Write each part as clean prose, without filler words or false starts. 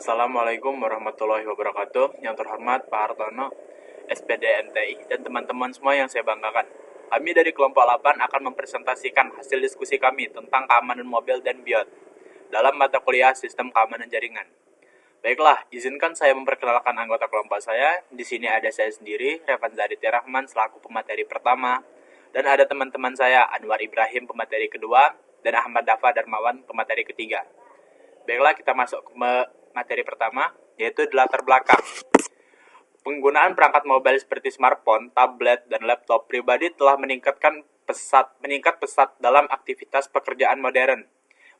Assalamualaikum warahmatullahi wabarakatuh. Yang terhormat Pak Hartono, SPD NTI, dan teman-teman semua yang saya banggakan. Kami dari kelompok 8 akan mempresentasikan hasil diskusi kami tentang keamanan mobil dan BIOD dalam mata kuliah Sistem Keamanan Jaringan. Baiklah, izinkan saya memperkenalkan anggota kelompok saya. Di sini ada saya sendiri, Revanzari Rahman selaku pemateri pertama, dan ada teman-teman saya, Anwar Ibrahim pemateri kedua, dan Ahmad Dafa Darmawan pemateri ketiga. Baiklah, kita masuk ke materi pertama, yaitu latar belakang. Penggunaan perangkat mobile seperti smartphone, tablet, dan laptop pribadi telah meningkat pesat dalam aktivitas pekerjaan modern.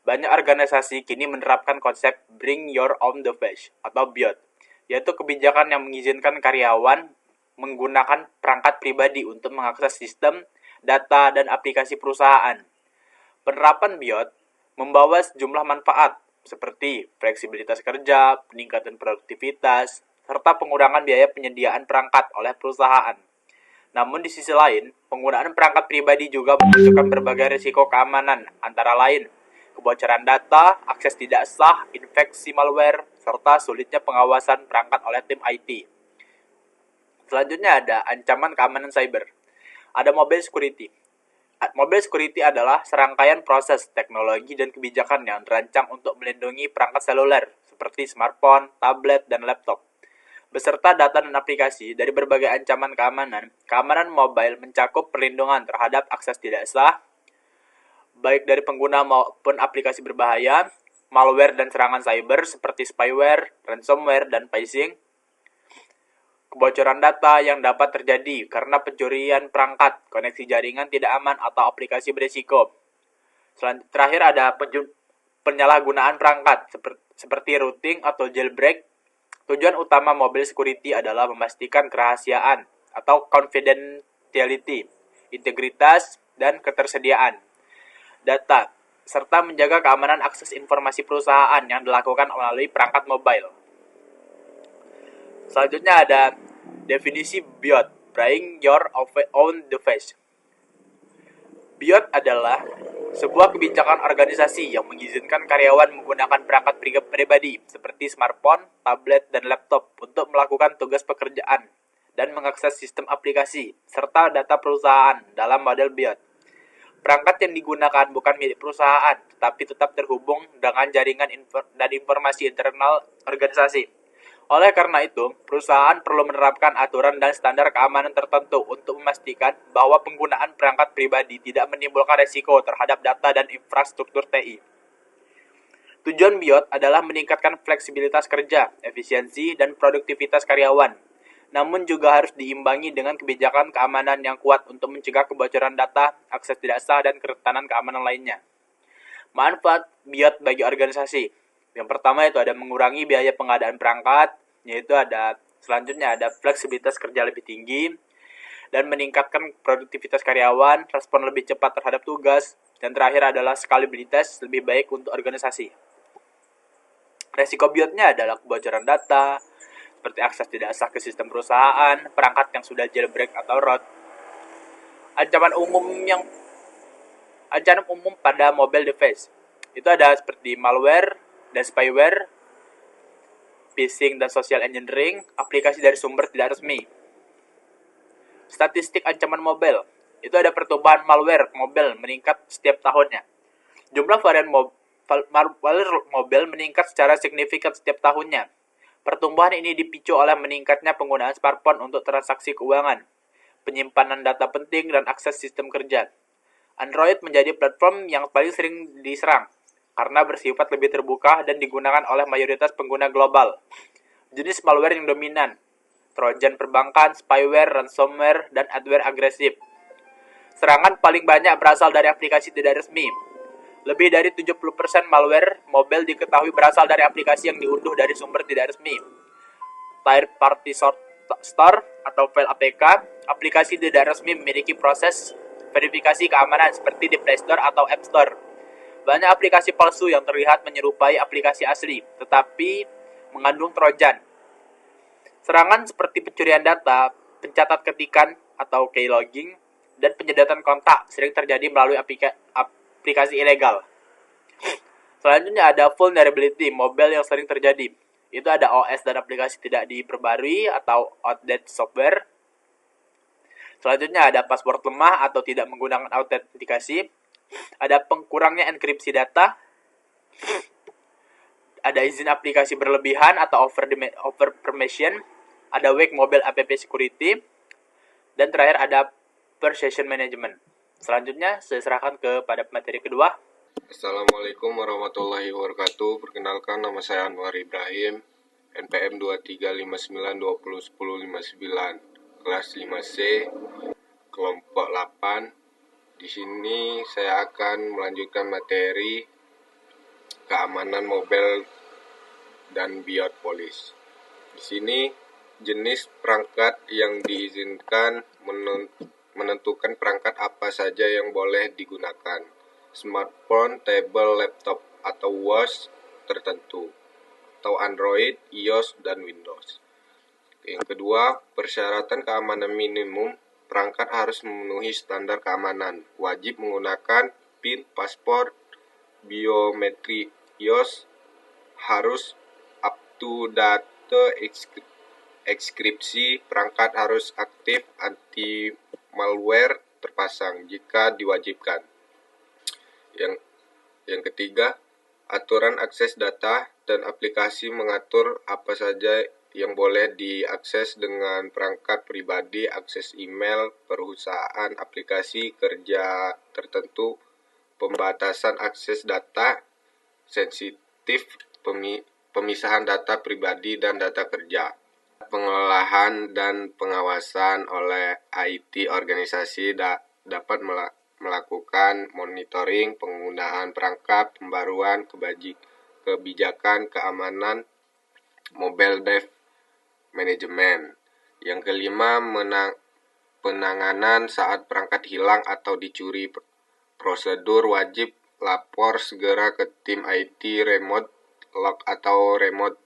Banyak organisasi kini menerapkan konsep Bring Your Own Device atau BIOD, yaitu kebijakan yang mengizinkan karyawan menggunakan perangkat pribadi untuk mengakses sistem, data, dan aplikasi perusahaan. Penerapan BIOD membawa sejumlah manfaat, seperti fleksibilitas kerja, peningkatan produktivitas, serta pengurangan biaya penyediaan perangkat oleh perusahaan. Namun di sisi lain, penggunaan perangkat pribadi juga memunculkan berbagai risiko keamanan, antara lain kebocoran data, akses tidak sah, infeksi malware, serta sulitnya pengawasan perangkat oleh tim IT. Selanjutnya ada ancaman keamanan cyber. Ada mobile security. Mobile security adalah serangkaian proses, teknologi, dan kebijakan yang dirancang untuk melindungi perangkat seluler seperti smartphone, tablet, dan laptop. Beserta data dan aplikasi dari berbagai ancaman keamanan, keamanan mobile mencakup perlindungan terhadap akses tidak sah, baik dari pengguna maupun aplikasi berbahaya, malware dan serangan cyber seperti spyware, ransomware, dan phishing, kebocoran data yang dapat terjadi karena pencurian perangkat, koneksi jaringan tidak aman, atau aplikasi berisiko. Terakhir ada penyalahgunaan perangkat, seperti routing atau jailbreak. Tujuan utama mobile security adalah memastikan kerahasiaan atau confidentiality, integritas, dan ketersediaan data, serta menjaga keamanan akses informasi perusahaan yang dilakukan melalui perangkat mobile. Selanjutnya ada definisi BIOD, Bring Your Own Device. BIOD adalah sebuah kebijakan organisasi yang mengizinkan karyawan menggunakan perangkat pribadi seperti smartphone, tablet, dan laptop untuk melakukan tugas pekerjaan dan mengakses sistem aplikasi serta data perusahaan dalam model BIOD. Perangkat yang digunakan bukan milik perusahaan, tetapi tetap terhubung dengan jaringan dan informasi internal organisasi. Oleh karena itu, perusahaan perlu menerapkan aturan dan standar keamanan tertentu untuk memastikan bahwa penggunaan perangkat pribadi tidak menimbulkan risiko terhadap data dan infrastruktur TI. Tujuan BIOD adalah meningkatkan fleksibilitas kerja, efisiensi, dan produktivitas karyawan, namun juga harus diimbangi dengan kebijakan keamanan yang kuat untuk mencegah kebocoran data, akses tidak sah, dan kerentanan keamanan lainnya. Manfaat BIOD bagi organisasi. Yang pertama itu ada mengurangi biaya pengadaan perangkat, selanjutnya ada fleksibilitas kerja lebih tinggi, dan meningkatkan produktivitas karyawan, respon lebih cepat terhadap tugas, dan terakhir adalah skalabilitas lebih baik untuk organisasi. Resiko BIOD-nya adalah kebocoran data, seperti akses tidak sah ke sistem perusahaan, perangkat yang sudah jailbreak atau rot. Ancaman umum pada mobile device itu ada seperti malware dan spyware, phishing dan social engineering, aplikasi dari sumber tidak resmi. Statistik ancaman mobile itu ada pertumbuhan malware mobile meningkat setiap tahunnya. Jumlah varian malware mobile meningkat secara signifikan setiap tahunnya. Pertumbuhan ini dipicu oleh meningkatnya penggunaan smartphone untuk transaksi keuangan, penyimpanan data penting, dan akses sistem kerja. Android menjadi platform yang paling sering diserang karena bersifat lebih terbuka dan digunakan oleh mayoritas pengguna global. Jenis malware yang dominan: trojan perbankan, spyware, ransomware, dan adware agresif. Serangan paling banyak berasal dari aplikasi tidak resmi. Lebih dari 70% malware mobile diketahui berasal dari aplikasi yang diunduh dari sumber tidak resmi. Third party store atau file APK, aplikasi tidak resmi memiliki proses verifikasi keamanan seperti di Play Store atau App Store. Banyak aplikasi palsu yang terlihat menyerupai aplikasi asli, tetapi mengandung trojan. Serangan seperti pencurian data, pencatat ketikan atau keylogging, dan penyedotan kontak sering terjadi melalui aplikasi ilegal. Selanjutnya ada vulnerability mobile yang sering terjadi. Itu ada OS dan aplikasi tidak diperbarui atau outdated software. Selanjutnya ada password lemah atau tidak menggunakan autentikasi. Ada pengkurangnya enkripsi data. Ada izin aplikasi berlebihan atau over permission. Ada weak mobile app security. Dan terakhir ada per session management. Selanjutnya saya serahkan kepada materi kedua. Assalamualaikum warahmatullahi wabarakatuh. Perkenalkan, nama saya Anwar Ibrahim, NPM 2359201059, kelas 5C, kelompok 8. Di sini saya akan melanjutkan materi keamanan mobile dan BIOS Police. Di sini jenis perangkat yang diizinkan menentukan perangkat apa saja yang boleh digunakan. Smartphone, tablet, laptop, atau watch tertentu, atau Android, iOS, dan Windows. Yang kedua, persyaratan keamanan minimum. Perangkat harus memenuhi standar keamanan. Wajib menggunakan PIN, paspor, biometri iOS, harus up-to-date ekskripsi. Perangkat harus aktif anti-malware terpasang jika diwajibkan. Yang ketiga, aturan akses data dan aplikasi mengatur apa saja yang boleh diakses dengan perangkat pribadi, akses email, perusahaan, aplikasi kerja tertentu, pembatasan akses data sensitif, pemisahan data pribadi dan data kerja. Pengelolaan dan pengawasan oleh IT organisasi dapat melakukan monitoring penggunaan perangkat, pembaruan kebijakan keamanan mobile device management. Yang kelima, penanganan saat perangkat hilang atau dicuri. Prosedur wajib lapor segera ke tim IT, remote lock atau remote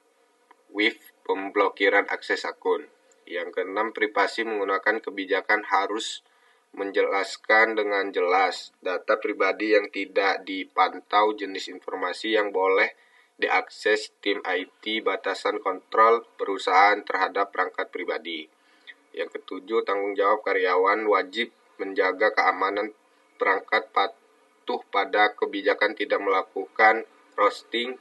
with pemblokiran akses akun. Yang keenam, privasi menggunakan kebijakan harus menjelaskan dengan jelas data pribadi yang tidak dipantau, jenis informasi yang boleh diakses tim IT, batasan kontrol perusahaan terhadap perangkat pribadi. Yang ketujuh, tanggung jawab karyawan wajib menjaga keamanan perangkat, patuh pada kebijakan tidak melakukan roasting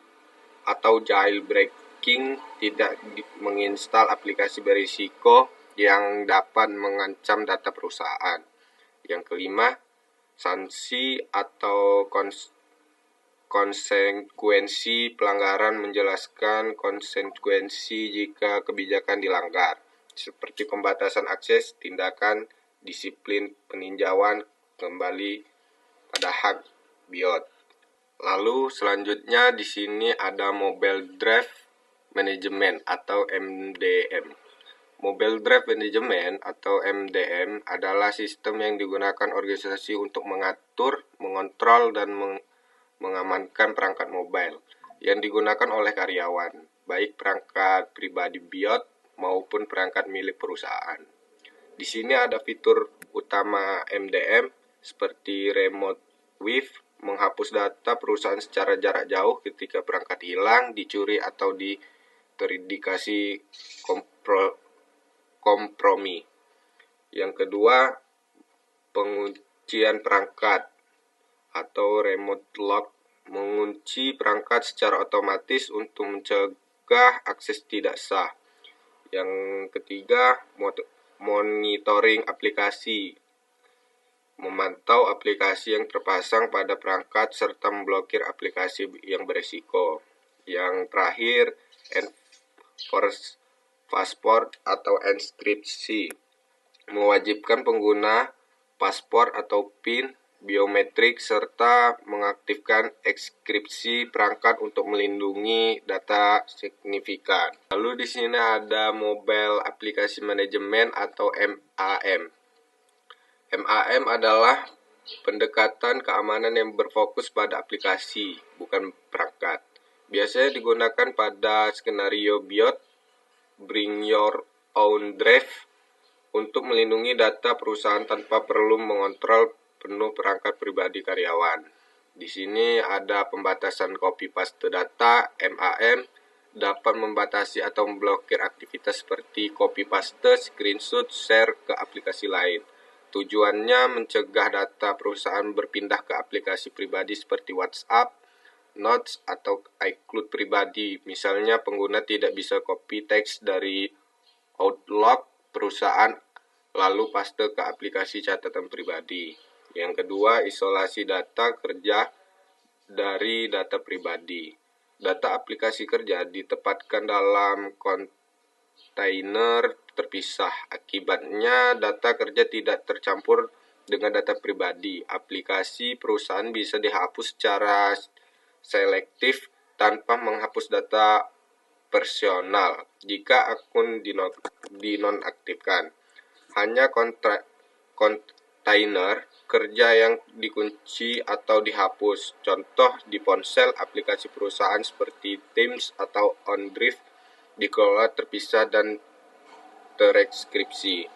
atau jailbreaking, tidak menginstal aplikasi berisiko yang dapat mengancam data perusahaan. Yang kelima, sanksi atau konsekuensi pelanggaran, menjelaskan konsekuensi jika kebijakan dilanggar, seperti pembatasan akses, tindakan disiplin, peninjauan kembali pada hak BIOS. Lalu selanjutnya di sini ada Mobile Device Management atau MDM. Mobile Device Management atau MDM adalah sistem yang digunakan organisasi untuk mengatur, mengontrol, dan mengamankan perangkat mobile yang digunakan oleh karyawan, baik perangkat pribadi BIOS maupun perangkat milik perusahaan. Di sini ada fitur utama MDM seperti remote with, menghapus data perusahaan secara jarak jauh ketika perangkat hilang, dicuri, atau terindikasi kompromi. Yang kedua, penguncian perangkat atau remote lock, mengunci perangkat secara otomatis untuk mencegah akses tidak sah. Yang ketiga, monitoring aplikasi, memantau aplikasi yang terpasang pada perangkat serta memblokir aplikasi yang berisiko. Yang terakhir, enforce paspor atau enkripsi, mewajibkan pengguna paspor atau PIN biometrik serta mengaktifkan enkripsi perangkat untuk melindungi data signifikan. Lalu di sini ada Mobile Application Management atau MAM. MAM adalah pendekatan keamanan yang berfokus pada aplikasi, bukan perangkat. Biasanya digunakan pada skenario BIOS, Bring Your Own Drive, untuk melindungi data perusahaan tanpa perlu mengontrol penuh perangkat pribadi karyawan. Di sini ada pembatasan copy paste data, MAM, dapat membatasi atau memblokir aktivitas seperti copy paste, screenshot, share ke aplikasi lain. Tujuannya mencegah data perusahaan berpindah ke aplikasi pribadi seperti WhatsApp, Notes, atau iCloud pribadi. Misalnya pengguna tidak bisa copy teks dari Outlook perusahaan lalu paste ke aplikasi catatan pribadi. Yang kedua, isolasi data kerja dari data pribadi. Data aplikasi kerja ditempatkan dalam kontainer terpisah. Akibatnya data kerja tidak tercampur dengan data pribadi. Aplikasi perusahaan bisa dihapus secara selektif tanpa menghapus data personal jika akun dinonaktifkan. Hanya kontainer kerja yang dikunci atau dihapus. Contoh di ponsel, aplikasi perusahaan seperti Teams atau OneDrive dikelola terpisah dan terenkripsi.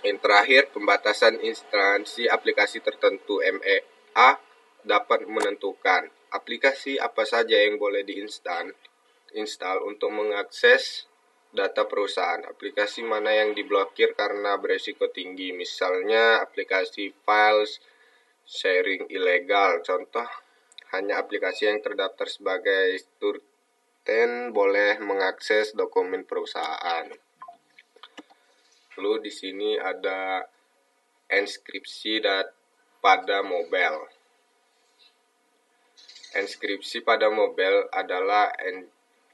Yang terakhir, pembatasan instansi aplikasi tertentu. MEA dapat menentukan aplikasi apa saja yang boleh install untuk mengakses data perusahaan. Aplikasi mana yang diblokir karena beresiko tinggi, misalnya aplikasi files sharing ilegal. Contoh, hanya aplikasi yang terdaftar sebagai Turten boleh mengakses dokumen perusahaan. Lalu di sini ada enskripsi pada mobile. Enskripsi pada mobile adalah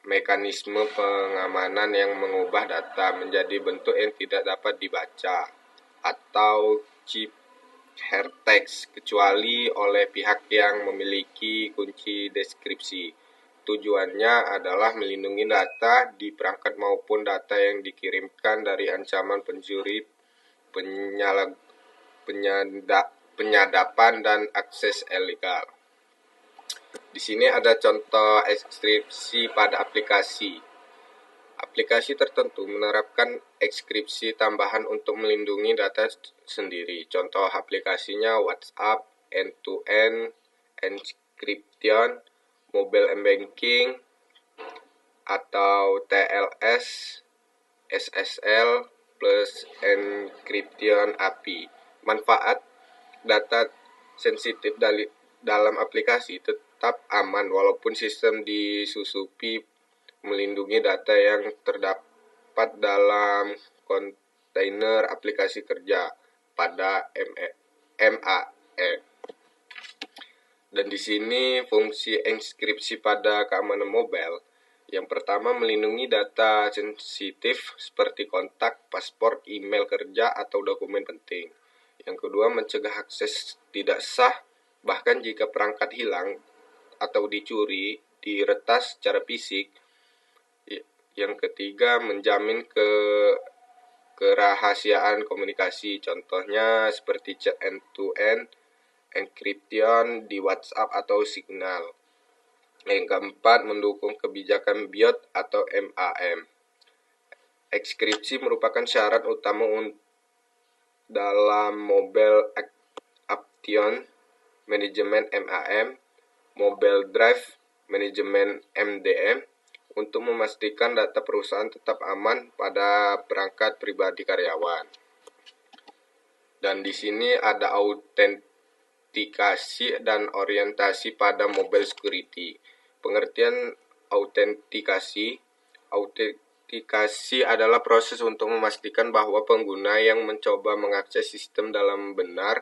mekanisme pengamanan yang mengubah data menjadi bentuk yang tidak dapat dibaca atau ciphertext kecuali oleh pihak yang memiliki kunci deskripsi. Tujuannya adalah melindungi data di perangkat maupun data yang dikirimkan dari ancaman pencuri, penyadapan, dan akses ilegal. Di sini ada contoh enskripsi pada aplikasi. Aplikasi tertentu menerapkan enskripsi tambahan untuk melindungi data sendiri. Contoh aplikasinya WhatsApp, end-to-end encryption, mobile banking, atau TLS, SSL plus encryption API. Manfaat data sensitif dalam aplikasi tetap aman walaupun sistem disusupi melindungi data yang terdapat dalam kontainer aplikasi kerja pada MAE. Dan di sini fungsi enskripsi pada keamanan mobile. Yang pertama, melindungi data sensitif seperti kontak, paspor, email kerja, atau dokumen penting. Yang kedua, mencegah akses tidak sah, bahkan jika perangkat hilang atau dicuri, diretas secara fisik. Yang ketiga, menjamin kerahasiaan komunikasi. Contohnya seperti chat end-to-end encryption di WhatsApp atau Signal. Yang keempat, mendukung kebijakan BIOS atau MAM. Enskripsi merupakan syarat utama dalam Mobile Application Management MAM, Mobile Drive Management MDM, untuk memastikan data perusahaan tetap aman pada perangkat pribadi karyawan. Dan di sini ada autentikasi dan orientasi pada mobile security. Pengertian autentikasi adalah proses untuk memastikan bahwa pengguna yang mencoba mengakses sistem dalam benar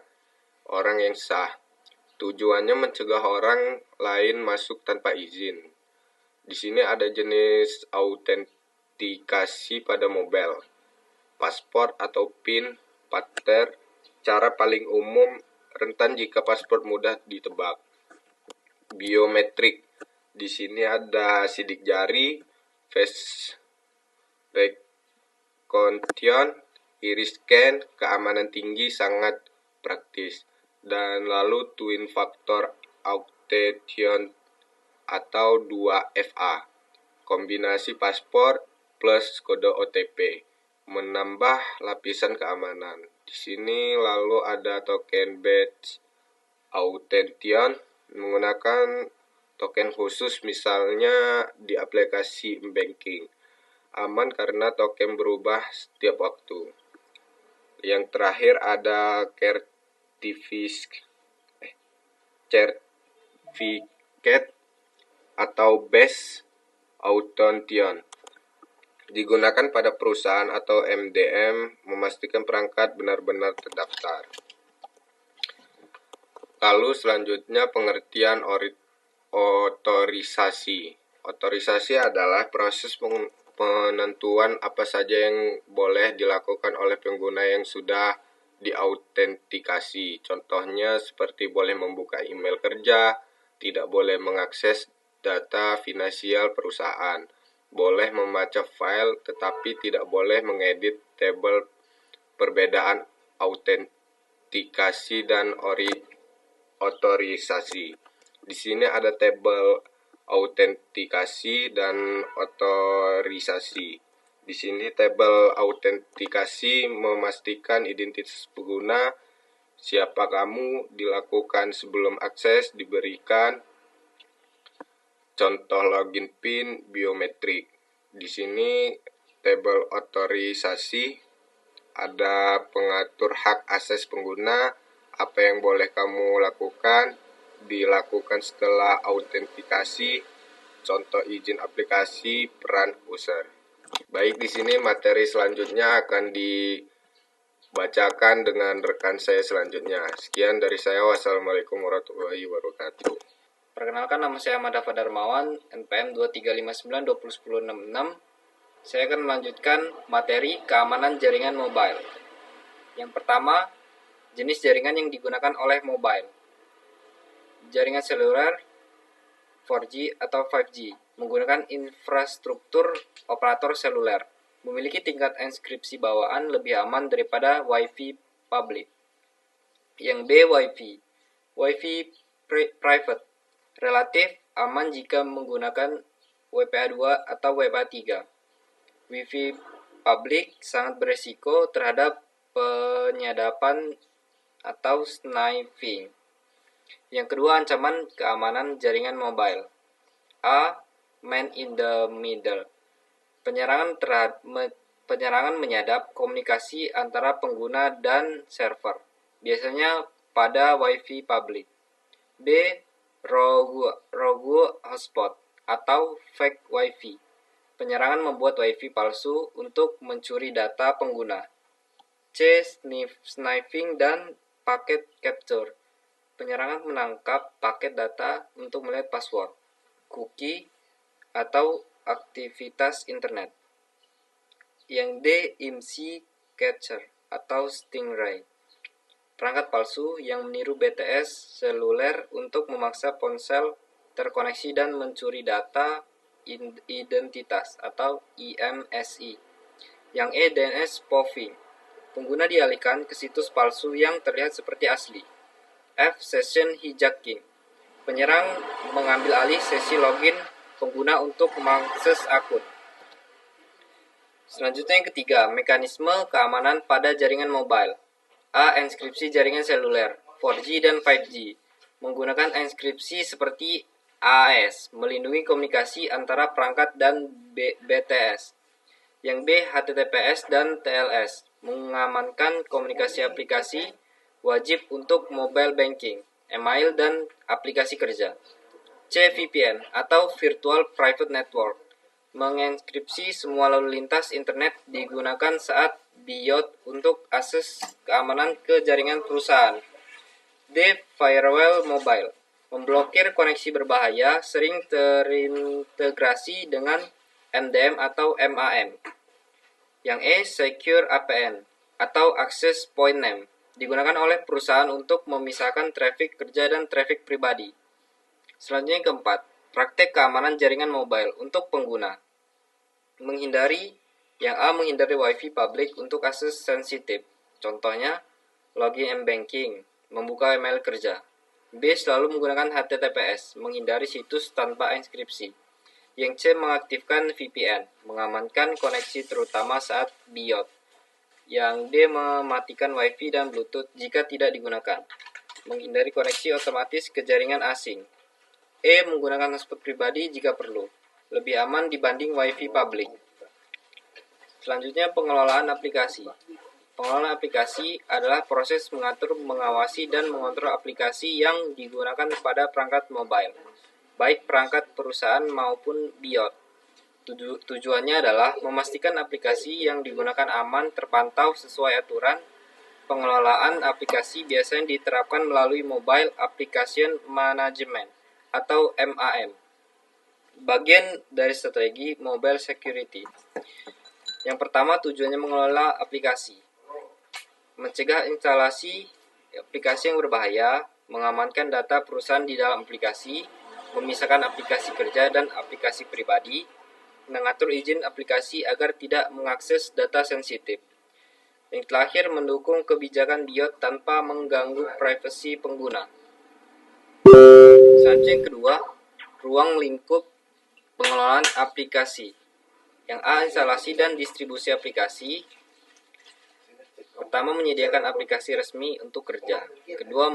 orang yang sah. Tujuannya mencegah orang lain masuk tanpa izin. Di sini ada jenis autentikasi pada mobile. Paspor atau PIN, pattern, cara paling umum, rentan jika paspor mudah ditebak. Biometrik. Di sini ada sidik jari, face recognition, iris scan, keamanan tinggi, sangat praktis. Dan lalu twin factor authentication atau 2FA, kombinasi paspor plus kode OTP, menambah lapisan keamanan. Di sini lalu ada token based authentication, menggunakan token khusus misalnya di aplikasi banking. Aman karena token berubah setiap waktu. Yang terakhir ada certificate atau base authentication. Digunakan pada perusahaan atau MDM memastikan perangkat benar-benar terdaftar. Lalu selanjutnya pengertian otorisasi. Otorisasi adalah proses penentuan apa saja yang boleh dilakukan oleh pengguna yang sudah diautentikasi. Contohnya seperti boleh membuka email kerja, tidak boleh mengakses data finansial perusahaan, boleh membaca file tetapi tidak boleh mengedit tabel perbedaan autentikasi dan otorisasi. Di sini ada tabel autentikasi dan otorisasi. Di sini tabel autentikasi memastikan identitas pengguna, siapa kamu, dilakukan sebelum akses, diberikan contoh login PIN biometrik. Di sini tabel otorisasi ada pengatur hak akses pengguna, apa yang boleh kamu lakukan, dilakukan setelah autentikasi, contoh izin aplikasi, peran user. Baik, di sini materi selanjutnya akan dibacakan dengan rekan saya selanjutnya. Sekian dari saya. Wassalamualaikum warahmatullahi wabarakatuh. Perkenalkan, nama saya Ahmad Dava Darmawan, NPM 2359201066. Saya akan melanjutkan materi keamanan jaringan mobile. Yang pertama, jenis jaringan yang digunakan oleh mobile. Jaringan seluler 4G atau 5G menggunakan infrastruktur operator seluler, memiliki tingkat enskripsi bawaan lebih aman daripada Wi-Fi public. Yang B, Wi-Fi. Wi-Fi private relatif aman jika menggunakan WPA2 atau WPA3. Wi-Fi public sangat beresiko terhadap penyadapan atau sniping. Yang kedua, ancaman keamanan jaringan mobile. A. Man in the middle. Penyerangan menyadap komunikasi antara pengguna dan server, biasanya pada Wi-Fi public. B. Rogue hotspot atau fake Wi-Fi. Penyerangan membuat Wi-Fi palsu untuk mencuri data pengguna. C. Sniffing dan packet capture. Penyerangan menangkap paket data untuk melihat password, cookie, atau aktivitas internet. Yang D. IMSI catcher atau stingray. Perangkat palsu yang meniru BTS seluler untuk memaksa ponsel terkoneksi dan mencuri data identitas atau IMSI. Yang E. DNS spoofing. Pengguna dialihkan ke situs palsu yang terlihat seperti asli. F. Session hijacking. Penyerang mengambil alih sesi login pengguna untuk mengakses akun. Selanjutnya yang ketiga, mekanisme keamanan pada jaringan mobile. A. Enskripsi jaringan seluler 4G dan 5G menggunakan enskripsi seperti AES, melindungi komunikasi antara perangkat dan BTS. Yang B. HTTPS dan TLS, mengamankan komunikasi aplikasi wajib untuk mobile banking, email, dan aplikasi kerja. C. VPN atau Virtual Private Network, mengenskripsi semua lalu lintas internet, digunakan saat BIOT untuk akses keamanan ke jaringan perusahaan. D. Firewall mobile, memblokir koneksi berbahaya, sering terintegrasi dengan MDM atau MAM. Yang E. Secure APN atau Access Point Name, digunakan oleh perusahaan untuk memisahkan traffic kerja dan traffic pribadi. Selanjutnya yang keempat, praktek keamanan jaringan mobile untuk pengguna. Yang A. Menghindari Wi-Fi public untuk akses sensitif. Contohnya, login M-Banking, membuka email kerja. B. Selalu menggunakan HTTPS, menghindari situs tanpa enskripsi. Yang C. Mengaktifkan VPN, mengamankan koneksi terutama saat BIOT. Yang D. Mematikan Wi-Fi dan Bluetooth jika tidak digunakan, menghindari koneksi otomatis ke jaringan asing. E. Menggunakan hotspot pribadi jika perlu. Lebih aman dibanding Wi-Fi publik. Selanjutnya, pengelolaan aplikasi. Pengelolaan aplikasi adalah proses mengatur, mengawasi, dan mengontrol aplikasi yang digunakan pada perangkat mobile, baik perangkat perusahaan maupun BIOS. Tujuannya adalah memastikan aplikasi yang digunakan aman, terpantau sesuai aturan. Pengelolaan aplikasi biasanya diterapkan melalui Mobile Application Management atau MAM, bagian dari strategi mobile security. Yang pertama, tujuannya mengelola aplikasi. Mencegah instalasi aplikasi yang berbahaya, mengamankan data perusahaan di dalam aplikasi, memisahkan aplikasi kerja dan aplikasi pribadi, mengatur izin aplikasi agar tidak mengakses data sensitif. Yang terakhir, mendukung kebijakan BIOS tanpa mengganggu privasi pengguna. Selanjutnya yang kedua, ruang lingkup pengelolaan aplikasi. Yang A, instalasi dan distribusi aplikasi. Pertama, menyediakan aplikasi resmi untuk kerja. Kedua,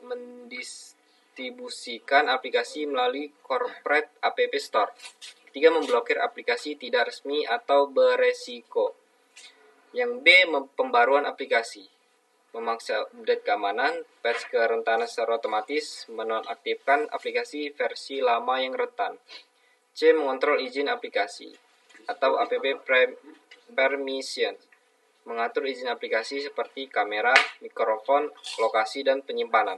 mendistribusikan aplikasi melalui corporate app store. Ketiga, memblokir aplikasi tidak resmi atau beresiko. Yang B, pembaruan aplikasi. Memaksa update keamanan, patch kerentanan secara otomatis, menonaktifkan aplikasi versi lama yang rentan. C, mengontrol izin aplikasi atau app permission. Mengatur izin aplikasi seperti kamera, mikrofon, lokasi, dan penyimpanan.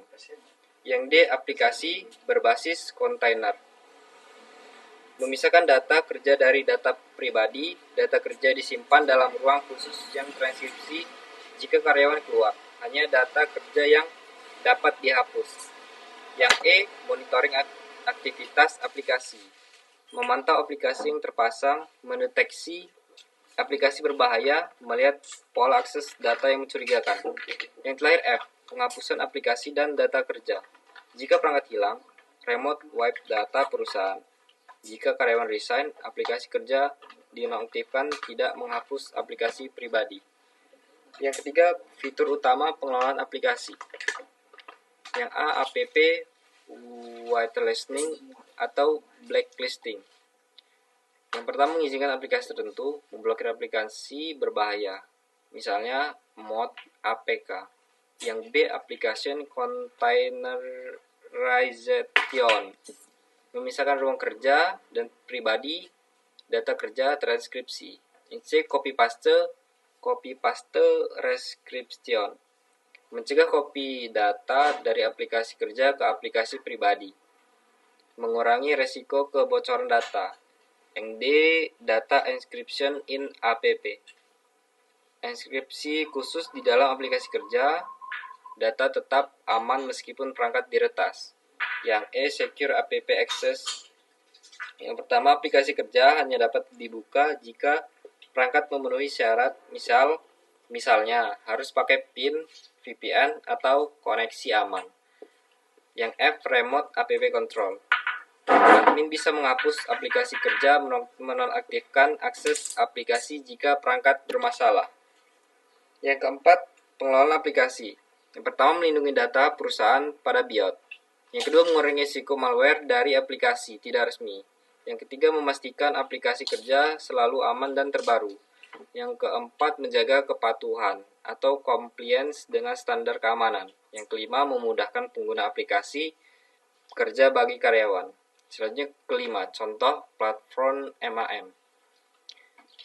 Yang D, aplikasi berbasis kontainer. Memisahkan data kerja dari data pribadi. Data kerja disimpan dalam ruang khusus yang transkripsi jika karyawan keluar. Hanya data kerja yang dapat dihapus. Yang E, monitoring aktivitas aplikasi. Memantau aplikasi yang terpasang, mendeteksi aplikasi berbahaya, melihat pola akses data yang mencurigakan. Yang terakhir F, penghapusan aplikasi dan data kerja. Jika perangkat hilang, remote wipe data perusahaan. Jika karyawan resign, aplikasi kerja dinonaktifkan, tidak menghapus aplikasi pribadi. Yang ketiga, fitur utama pengelolaan aplikasi. Yang A, app whitelisting atau blacklisting. Yang pertama, mengizinkan aplikasi tertentu, memblokir aplikasi berbahaya, misalnya mod APK. Yang B, application containerization, memisahkan ruang kerja dan pribadi, data kerja, transkripsi. Yang C, copy paste rescription, mencegah copy data dari aplikasi kerja ke aplikasi pribadi, mengurangi resiko kebocoran data. Yang D, data encryption in app, enkripsi khusus di dalam aplikasi kerja, data tetap aman meskipun perangkat diretas. Yang E, secure app access. Yang pertama, aplikasi kerja hanya dapat dibuka jika perangkat memenuhi syarat, misalnya harus pakai PIN, VPN, atau koneksi aman. Yang F, remote app control. Admin bisa menghapus aplikasi kerja, menonaktifkan akses aplikasi jika perangkat bermasalah. Yang keempat, pengelolaan aplikasi. Yang pertama, melindungi data perusahaan pada BIOS. Yang kedua, mengurangi risiko malware dari aplikasi tidak resmi. Yang ketiga, memastikan aplikasi kerja selalu aman dan terbaru. Yang keempat, menjaga kepatuhan atau compliance dengan standar keamanan. Yang kelima, memudahkan pengguna aplikasi kerja bagi karyawan. Selanjutnya kelima, contoh platform MAM.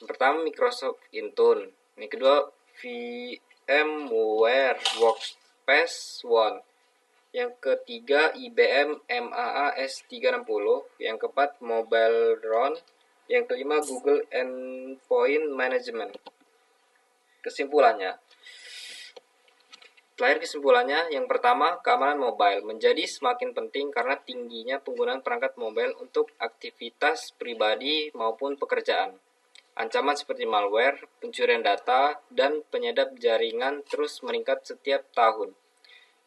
Yang pertama, Microsoft Intune. Yang kedua, VMware Workspace ONE. Yang ketiga, IBM MAA S360. Yang keempat, Mobile Run. Yang kelima, Google Endpoint Management. Kesimpulannya, yang pertama, keamanan mobile menjadi semakin penting karena tingginya penggunaan perangkat mobile untuk aktivitas pribadi maupun pekerjaan. Ancaman seperti malware, pencurian data, dan penyadap jaringan terus meningkat setiap tahun.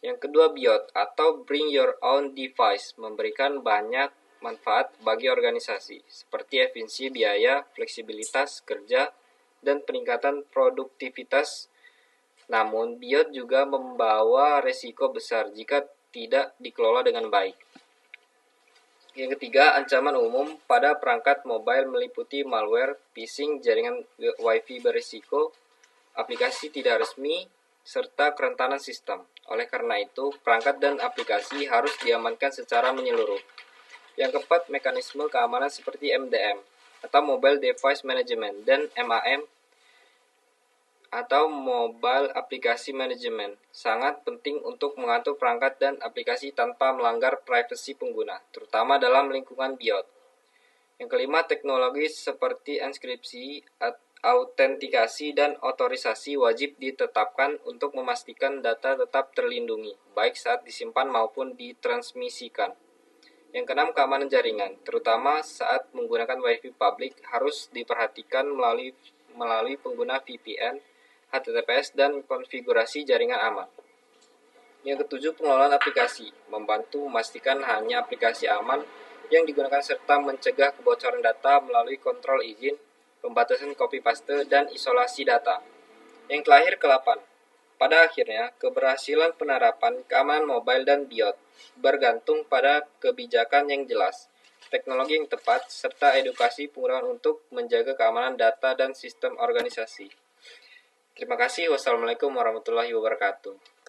Yang kedua, BIOS atau Bring Your Own Device memberikan banyak manfaat bagi organisasi, seperti efisiensi biaya, fleksibilitas kerja, dan peningkatan produktivitas. Namun, BIOS juga membawa resiko besar jika tidak dikelola dengan baik. Yang ketiga, ancaman umum pada perangkat mobile meliputi malware, phishing, jaringan Wi-Fi berisiko, aplikasi tidak resmi, serta kerentanan sistem. Oleh karena itu, perangkat dan aplikasi harus diamankan secara menyeluruh. Yang keempat, mekanisme keamanan seperti MDM atau Mobile Device Management dan MAM atau Mobile Application Management sangat penting untuk mengatur perangkat dan aplikasi tanpa melanggar privasi pengguna, terutama dalam lingkungan BIOS. Yang kelima, teknologi seperti enkripsi, autentikasi, dan otorisasi wajib ditetapkan untuk memastikan data tetap terlindungi, baik saat disimpan maupun ditransmisikan. Yang keenam, keamanan jaringan, terutama saat menggunakan Wi-Fi publik, harus diperhatikan melalui pengguna VPN, HTTPS, dan konfigurasi jaringan aman. Yang ketujuh, pengelolaan aplikasi, membantu memastikan hanya aplikasi aman yang digunakan serta mencegah kebocoran data melalui kontrol izin, pembatasan copy paste, dan isolasi data. Yang terakhir, ke-8. Pada akhirnya, keberhasilan penerapan keamanan mobile dan BIOS bergantung pada kebijakan yang jelas, teknologi yang tepat, serta edukasi penggunaan untuk menjaga keamanan data dan sistem organisasi. Terima kasih. Wassalamualaikum warahmatullahi wabarakatuh.